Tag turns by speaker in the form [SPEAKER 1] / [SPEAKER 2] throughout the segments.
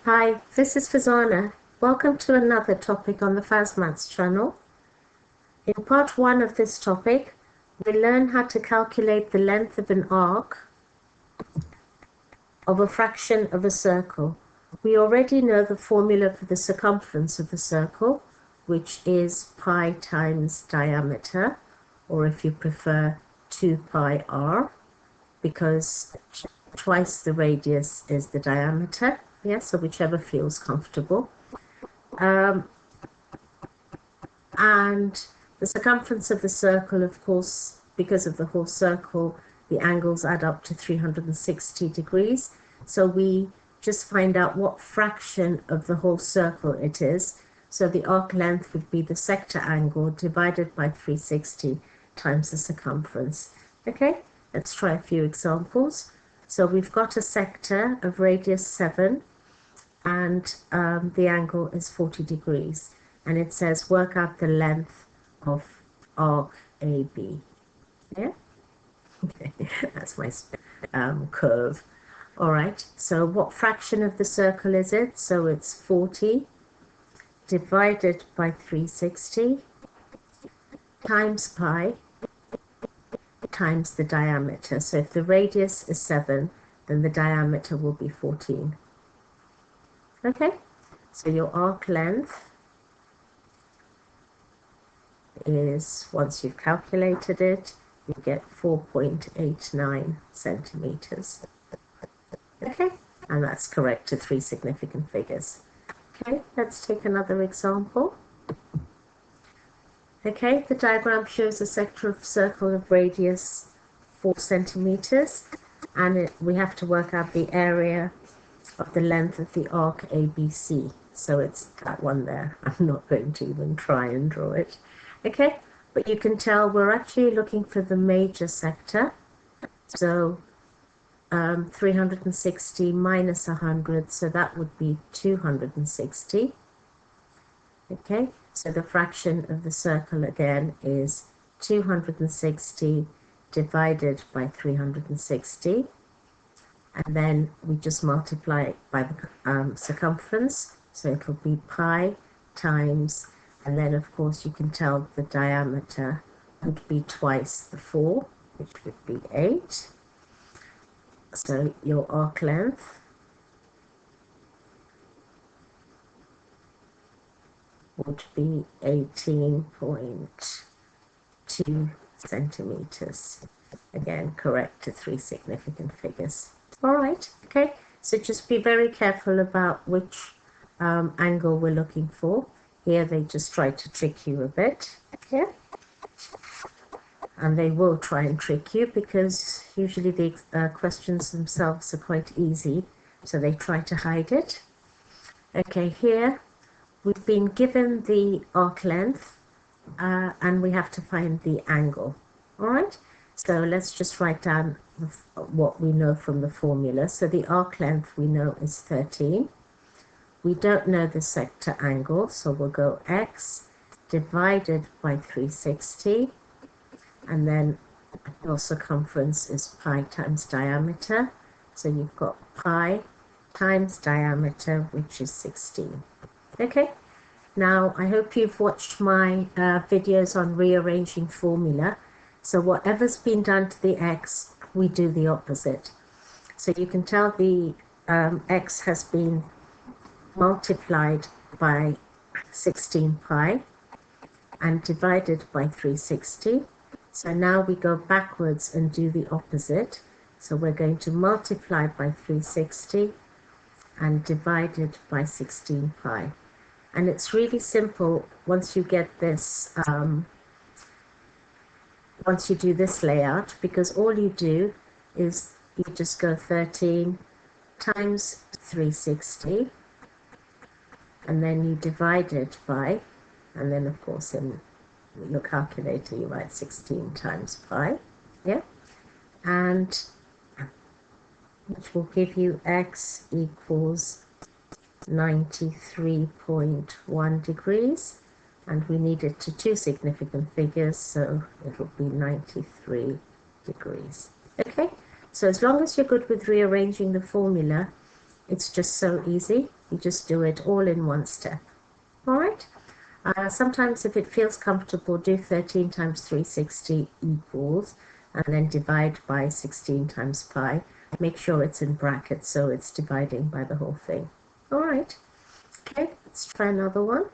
[SPEAKER 1] Hi, this is Fazana. Welcome to another topic on the Fazmaths channel. In part 1 of this topic, we learn how to calculate the length of an arc of a fraction of a circle. We already know the formula for the circumference of the circle, which is pi times diameter, or if you prefer 2 pi r, because twice the radius is the diameter. Yeah, so whichever feels comfortable. And the circumference of the circle, of course, because of the whole circle, the angles add up to 360 degrees. So we just find out what fraction of the whole circle it is. So the arc length would be the sector angle divided by 360 times the circumference. Okay, let's try a few examples. So we've got a sector of radius 7, and the angle is 40 degrees. And it says work out the length of arc AB. Yeah? Okay, that's my curve. All right, so what fraction of the circle is it? So it's 40 divided by 360 times pi times the diameter. So if the radius is 7, then the diameter will be 14. Okay, so your arc length is, once you've calculated it, you get 4.89 centimeters. Okay, and that's correct to 3 significant figures. Okay, let's take another example. Okay, the diagram shows a sector of circle of radius 4 centimeters, and we have to work out the area of the length of the arc ABC. So it's that one there. I'm not going to even try and draw it. Okay, but you can tell we're actually looking for the major sector. So 360 minus 100, so that would be 260. Okay, so the fraction of the circle again is 260 divided by 360. And then we just multiply it by the circumference, so it'll be pi times, and then of course you can tell the diameter would be twice the 4, which would be 8. So your arc length would be 18.2 centimeters. Again, correct to 3 significant figures. All right, okay, so just be very careful about which angle we're looking for. Here they just try to trick you a bit, yeah? And they will try and trick you because usually the questions themselves are quite easy, so they try to hide it. Okay, here we've been given the arc length and we have to find the angle, all right? So let's just write down what we know from the formula. So the arc length we know is 13. We don't know the sector angle, so we'll go x divided by 360, and then your circumference is pi times diameter. So you've got pi times diameter, which is 16. Okay, now I hope you've watched my videos on rearranging formula. So whatever's been done to the x, we do the opposite. So you can tell the x has been multiplied by 16 pi and divided by 360. So now we go backwards and do the opposite. So we're going to multiply by 360 and divide it by 16 pi. And it's really simple once you get this, once you do this layout, because all you do is you just go 13 times 360, and then you divide it by, and then of course in your calculator you write 16 times pi, yeah, and which will give you x equals 93.1 degrees, and we need it to 2 significant figures, so it'll be 93 degrees. Okay, so as long as you're good with rearranging the formula, It's just so easy. You just do it all in one step. All right. Sometimes if it feels comfortable, do 13 times 360 equals, and then divide by 16 times pi. Make sure it's in brackets so it's dividing by the whole thing. All right. Okay, let's try another one.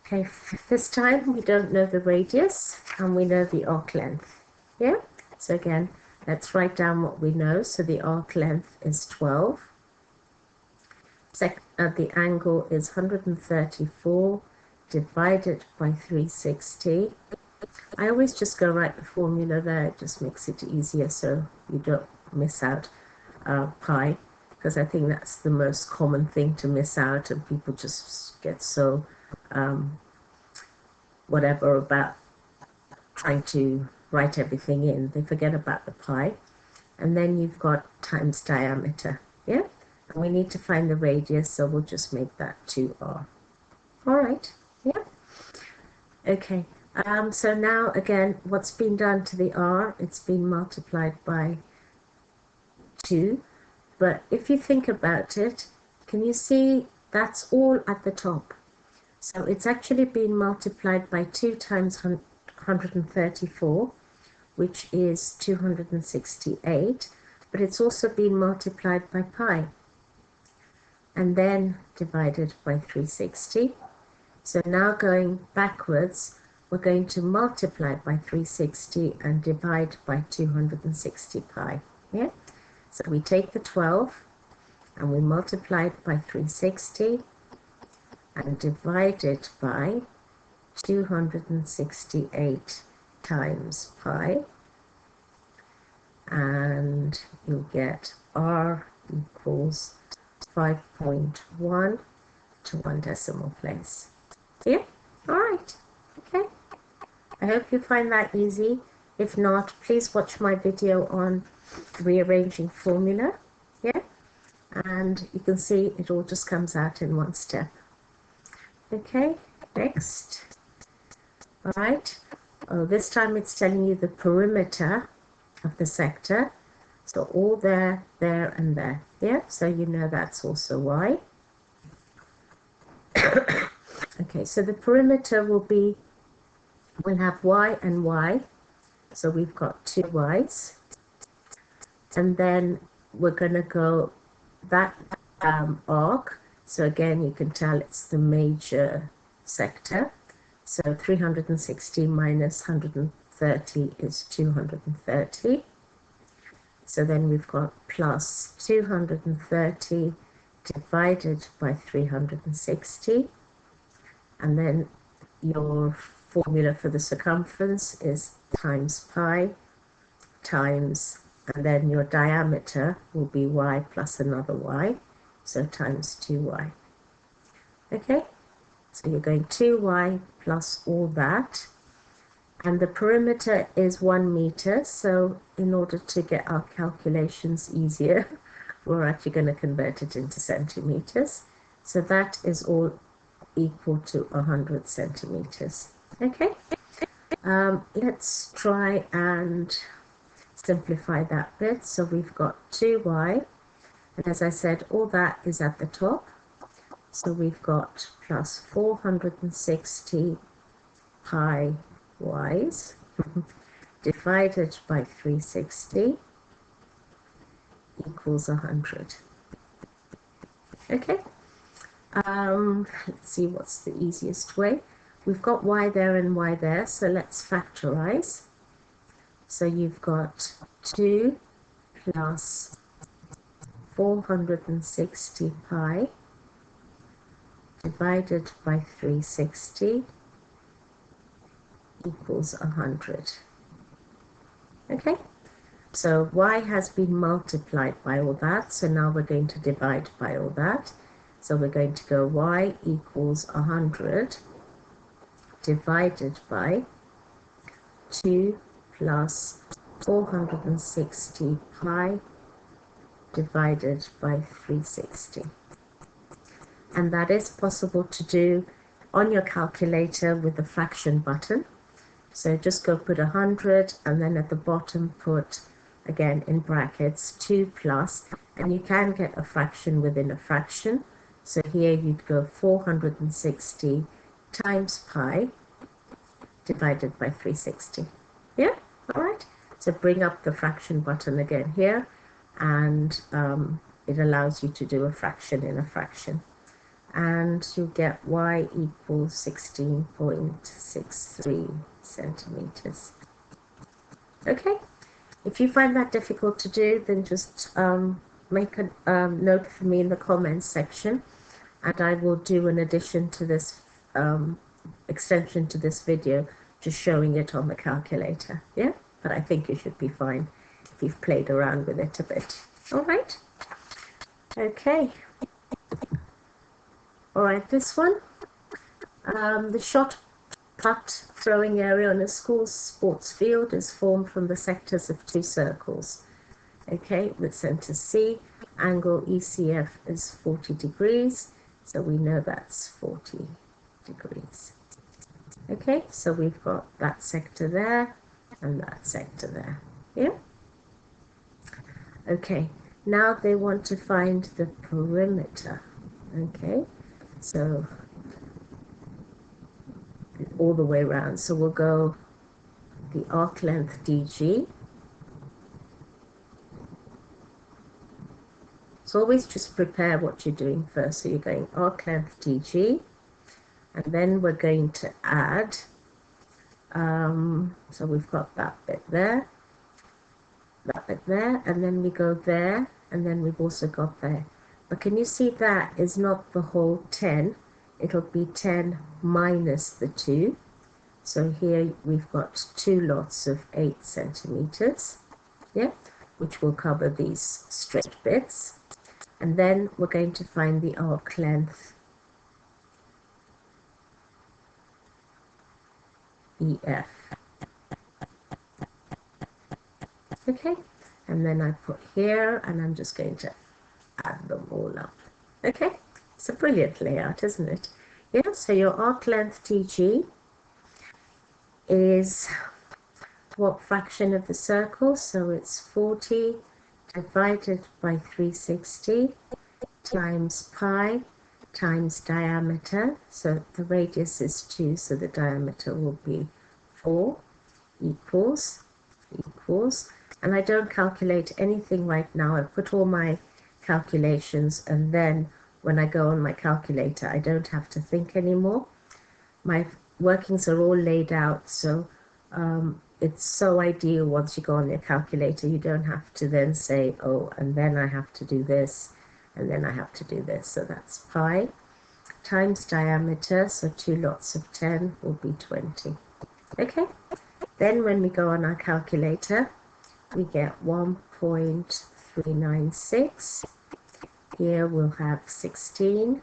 [SPEAKER 1] Okay, this time we don't know the radius and we know the arc length. Yeah, so again, let's write down what we know. So the arc length is 12. The angle is 134 divided by 360. I always just go write the formula there. It just makes it easier so you don't miss out pi, because I think that's the most common thing to miss out, and people just get so whatever about trying to write everything in. They forget about the pi. And then you've got times diameter. Yeah? And we need to find the radius, so we'll just make that 2r. All right. Yeah? Okay. So now, again, what's been done to the r? It's been multiplied by 2. But if you think about it, can you see that's all at the top? So it's actually been multiplied by 2 times 134, which is 268, but it's also been multiplied by pi, and then divided by 360. So now going backwards, we're going to multiply by 360 and divide by 260 pi. Yeah? So we take the 12 and we multiply it by 360 and divide it by 268 times pi, and you'll get r equals 5.1 to 1 decimal place. Yeah? All right. Okay. I hope you find that easy. If not, please watch my video on rearranging formula. Yeah? And you can see it all just comes out in one step. Okay, next. All right. Oh, this time it's telling you the perimeter of the sector. So all there, there, and there. Yeah, so you know that's also y. Okay, so the perimeter will be, we'll have y and y. So we've got 2 y's. And then we're going to go that arc. So again, you can tell it's the major sector. So 360 minus 130 is 230. So then we've got plus 230 divided by 360. And then your formula for the circumference is times pi times, and then your diameter will be y plus another y. So times 2y. Okay, so you're going 2y plus all that. And the perimeter is 1 meter. So in order to get our calculations easier, we're actually going to convert it into centimeters. So that is all equal to 100 centimeters. Okay, let's try and simplify that bit. So we've got 2y. And as I said, all that is at the top. So we've got plus 460 pi y's divided by 360 equals 100. Okay. Let's see what's the easiest way. We've got y there and y there, so let's factorize. So you've got 2 plus 460 pi divided by 360 equals 100. Okay, so y has been multiplied by all that, so now we're going to divide by all that. So we're going to go y equals 100 divided by 2 plus 460 pi divided by 360. And that is possible to do on your calculator with the fraction button. So just go put 100 and then at the bottom put, again in brackets, 2 plus, And you can get a fraction within a fraction. So here you'd go 460 times pi divided by 360. Yeah, all right. So bring up the fraction button again here, and it allows you to do a fraction in a fraction. And you get y equals 16.63 centimeters. Okay, if you find that difficult to do, then just make a note for me in the comments section, and I will do an addition to this extension to this video, just showing it on the calculator. Yeah, but I think you should be fine if you've played around with it a bit. All right. Okay. All right, this one, the shot put throwing area on a school's sports field is formed from the sectors of two circles. Okay, with center C, angle ECF is 40 degrees, so we know that's 40 degrees. Okay, so we've got that sector there and that sector there. Yeah. Okay, now they want to find the perimeter. Okay, so all the way around. So we'll go the arc length DG. So always just prepare what you're doing first. So you're going arc length DG, and then we're going to add, so we've got that bit there, and then we go there, and then we've also got there. But can you see that is not the whole 10? It'll be 10 minus the 2. So here we've got 2 lots of 8 centimeters, yeah, which will cover these straight bits. And then we're going to find the arc length EF. Okay, and then I put here, and I'm just going to add them all up. Okay, it's a brilliant layout, isn't it? Yeah, so your arc length TG is what fraction of the circle? So it's 40 divided by 360 times pi times diameter. So the radius is 2, so the diameter will be 4 equals, and I don't calculate anything right now. I put all my calculations, and then when I go on my calculator, I don't have to think anymore. My workings are all laid out, so it's so ideal once you go on your calculator. You don't have to then say, oh, and then I have to do this, and then I have to do this. So that's pi times diameter, so 2 lots of 10 will be 20. Okay, then when we go on our calculator, we get 1.396. Here we'll have 16,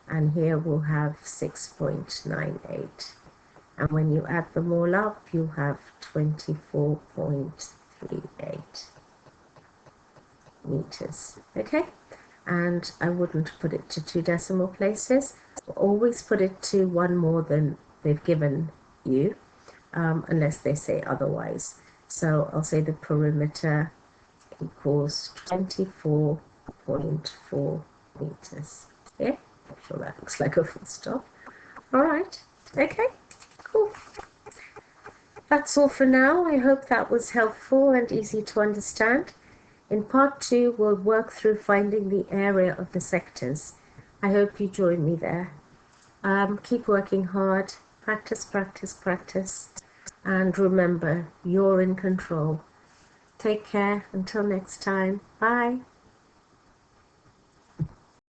[SPEAKER 1] and here we'll have 6.98. And when you add them all up, you have 24.38 meters. Okay, and I wouldn't put it to 2 decimal places. Always put it to 1 more than they've given you, unless they say otherwise. So I'll say the perimeter equals 24.4 meters. Yeah, I'm sure that looks like a full stop. All right, okay, cool. That's all for now. I hope that was helpful and easy to understand. In part 2, we'll work through finding the area of the sectors. I hope you join me there. Keep working hard, practice, practice, practice, and remember, you're in control. Take care. Until next time. Bye.